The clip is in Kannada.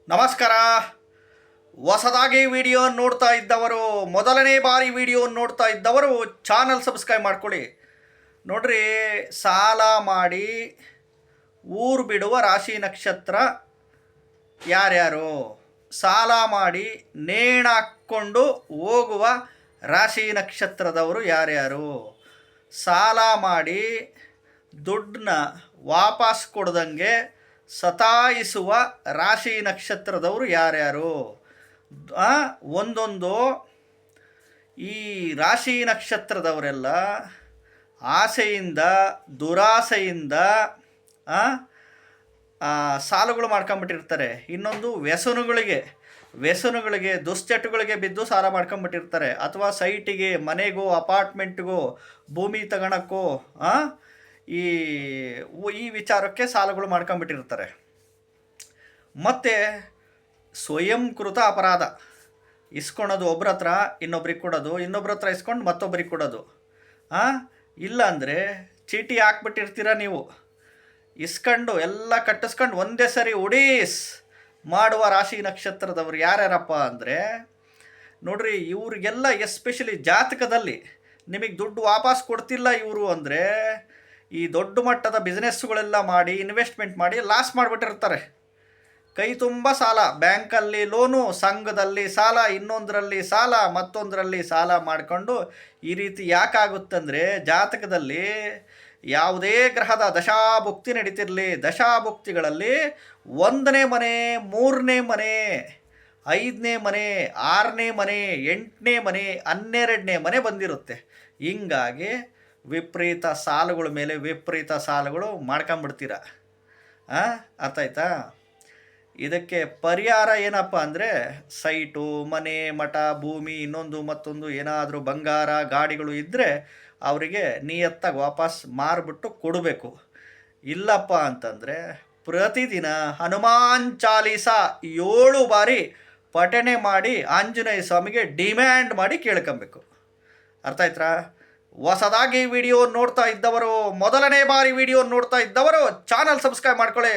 ನಮಸ್ಕಾರ. ಹೊಸದಾಗಿ ವಿಡಿಯೋ ನೋಡ್ತಾ ಇದ್ದವರು, ಮೊದಲನೇ ಬಾರಿ ವಿಡಿಯೋ ನೋಡ್ತಾ ಇದ್ದವರು ಚಾನಲ್ ಸಬ್ಸ್ಕ್ರೈಬ್ ಮಾಡ್ಕೊಳ್ಳಿ. ನೋಡ್ರಿ, ಸಾಲ ಮಾಡಿ ಊರು ಬಿಡುವ ರಾಶಿ ನಕ್ಷತ್ರ ಯಾರ್ಯಾರು? ಸಾಲ ಮಾಡಿ ನೇಣಾಕ್ಕೊಂಡು ಹೋಗುವ ರಾಶಿ ನಕ್ಷತ್ರದವರು ಯಾರ್ಯಾರು? ಸಾಲ ಮಾಡಿ ದುಡ್ಡನ್ನ ವಾಪಸ್ ಕೊಡ್ದಂಗೆ ಸತಾಯಿಸುವ ರಾಶಿ ನಕ್ಷತ್ರದವರು ಯಾರ್ಯಾರು? ಒಂದೊಂದು ಈ ರಾಶಿ ನಕ್ಷತ್ರದವರೆಲ್ಲ ಆಸೆಯಿಂದ ದುರಾಸೆಯಿಂದ ಸಾಲಗಳು ಮಾಡ್ಕೊಂಬಿಟ್ಟಿರ್ತಾರೆ. ಇನ್ನೊಂದು ವ್ಯಸನಗಳಿಗೆ ದುಶ್ಚಟಗಳಿಗೆ ಬಿದ್ದು ಸಾಲ ಮಾಡ್ಕೊಂಬಿಟ್ಟಿರ್ತಾರೆ. ಅಥವಾ ಸೈಟಿಗೆ, ಮನೆಗೋ, ಅಪಾರ್ಟ್ಮೆಂಟ್ಗೋ, ಭೂಮಿ ತಗೊಳಕ್ಕೋ ಈ ವಿಚಾರಕ್ಕೆ ಸಾಲಗಳು ಮಾಡ್ಕೊಂಬಿಟ್ಟಿರ್ತಾರೆ. ಮತ್ತು ಸ್ವಯಂಕೃತ ಅಪರಾಧ, ಇಸ್ಕೊಳೋದು ಒಬ್ರ ಹತ್ರ ಇನ್ನೊಬ್ರಿಗೆ ಕೊಡೋದು, ಇನ್ನೊಬ್ರ ಹತ್ರ ಇಸ್ಕೊಂಡು ಮತ್ತೊಬ್ರಿಗೆ ಕೊಡೋದು. ಇಲ್ಲಾಂದರೆ ಚೀಟಿ ಹಾಕ್ಬಿಟ್ಟಿರ್ತೀರ ನೀವು, ಇಸ್ಕೊಂಡು ಎಲ್ಲ ಕಟ್ಟಿಸ್ಕೊಂಡು ಒಂದೇ ಸರಿ ಒಡೀಸ್ ಮಾಡುವ ರಾಶಿ ನಕ್ಷತ್ರದವರು ಯಾರ್ಯಾರಪ್ಪ ಅಂದರೆ, ನೋಡ್ರಿ, ಇವ್ರಿಗೆಲ್ಲ ಎಸ್ಪೆಷಲಿ ಜಾತಕದಲ್ಲಿ ನಿಮಗೆ ದುಡ್ಡು ವಾಪಸ್ ಕೊಡ್ತಿಲ್ಲ ಇವರು ಅಂದರೆ, ಈ ದೊಡ್ಡ ಮಟ್ಟದ ಬಿಸ್ನೆಸ್ಗಳೆಲ್ಲ ಮಾಡಿ ಇನ್ವೆಸ್ಟ್ಮೆಂಟ್ ಮಾಡಿ ಲಾಸ್ ಮಾಡಿಬಿಟ್ಟಿರ್ತಾರೆ. ಕೈ ತುಂಬ ಸಾಲ, ಬ್ಯಾಂಕಲ್ಲಿ ಲೋನು, ಸಂಘದಲ್ಲಿ ಸಾಲ, ಇನ್ನೊಂದರಲ್ಲಿ ಸಾಲ, ಮತ್ತೊಂದರಲ್ಲಿ ಸಾಲ ಮಾಡಿಕೊಂಡು ಈ ರೀತಿ ಯಾಕಾಗುತ್ತಂದರೆ, ಜಾತಕದಲ್ಲಿ ಯಾವುದೇ ಗ್ರಹದ ದಶಾಭುಕ್ತಿ ನಡೀತಿರಲಿ, ದಶಾಭುಕ್ತಿಗಳಲ್ಲಿ 1ನೇ ಮನೆ, 3ನೇ ಮನೆ, 5ನೇ ಮನೆ, 6ನೇ ಮನೆ, 8ನೇ ಮನೆ, 12ನೇ ಮನೆ ಬಂದಿರುತ್ತೆ. ಹಿಂಗಾಗಿ ವಿಪರೀತ ಸಾಲಗಳ ಮೇಲೆ ವಿಪರೀತ ಸಾಲಗಳು ಮಾಡ್ಕೊಂಬಿಡ್ತೀರ. ಅರ್ಥ ಆಯ್ತಾ? ಇದಕ್ಕೆ ಪರಿಹಾರ ಏನಪ್ಪ ಅಂದರೆ, ಸೈಟು, ಮನೆ, ಮಠ, ಭೂಮಿ, ಇನ್ನೊಂದು ಮತ್ತೊಂದು ಏನಾದರೂ ಬಂಗಾರ, ಗಾಡಿಗಳು ಇದ್ದರೆ ಅವರಿಗೆ ನಿಯತ್ತಾಗಿ ವಾಪಸ್ ಮಾರಿಬಿಟ್ಟು ಕೊಡಬೇಕು. ಇಲ್ಲಪ್ಪ ಅಂತಂದರೆ ಪ್ರತಿದಿನ ಹನುಮಾನ್ ಚಾಲೀಸ 7 ಬಾರಿ ಪಠಣೆ ಮಾಡಿ ಆಂಜನೇಯ ಸ್ವಾಮಿಗೆ ಡಿಮ್ಯಾಂಡ್ ಮಾಡಿ ಕೇಳ್ಕೊಬೇಕು. ಅರ್ಥ ಆಯ್ತಾ? ಹೊಸದಾಗಿ ವಿಡಿಯೋ ನೋಡ್ತಾ ಇದ್ದವರು, ಮೊದಲನೇ ಬಾರಿ ವಿಡಿಯೋ ನೋಡ್ತಾ ಇದ್ದವರು ಚಾನಲ್ ಸಬ್ಸ್ಕ್ರೈಬ್ ಮಾಡ್ಕೊಳ್ಳಿ.